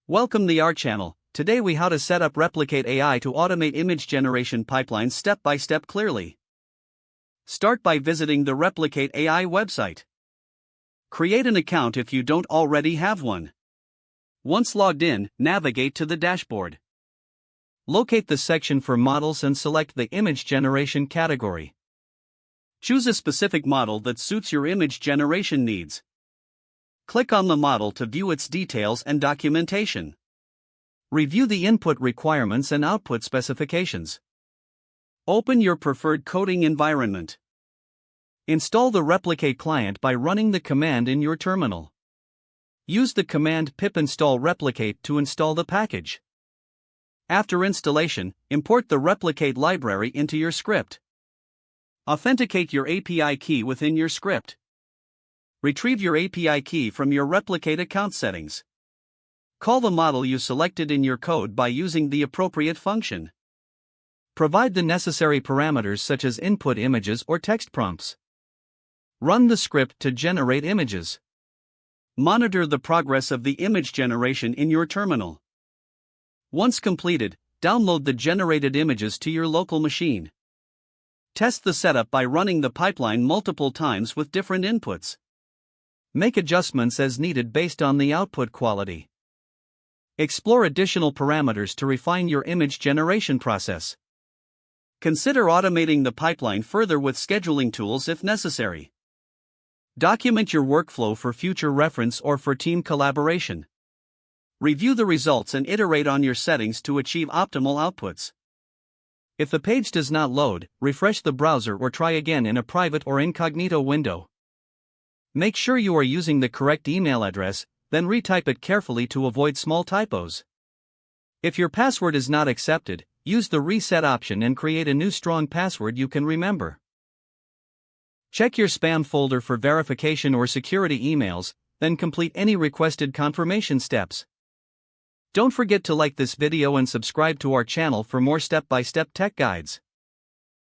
Welcome to our channel. Today we how to set up Replicate AI to automate image generation pipelines step by step clearly. Start by visiting the Replicate AI website. Create an account if you don't already have one. Once logged in, navigate to the dashboard. Locate the section for models and select the image generation category. Choose a specific model that suits your image generation needs. Click on the model to view its details and documentation. Review the input requirements and output specifications. Open your preferred coding environment. Install the Replicate client by running the command in your terminal. Use the command pip install replicate to install the package. After installation, import the Replicate library into your script. Authenticate your API key within your script. Retrieve your API key from your Replicate account settings. Call the model you selected in your code by using the appropriate function. Provide the necessary parameters such as input images or text prompts. Run the script to generate images. Monitor the progress of the image generation in your terminal. Once completed, download the generated images to your local machine. Test the setup by running the pipeline multiple times with different inputs. Make adjustments as needed based on the output quality. Explore additional parameters to refine your image generation process. Consider automating the pipeline further with scheduling tools if necessary. Document your workflow for future reference or for team collaboration. Review the results and iterate on your settings to achieve optimal outputs. If the page does not load, refresh the browser or try again in a private or incognito window. Make sure you are using the correct email address, then retype it carefully to avoid small typos. If your password is not accepted, use the reset option and create a new strong password you can remember. Check your spam folder for verification or security emails, then complete any requested confirmation steps. Don't forget to like this video and subscribe to our channel for more step-by-step tech guides.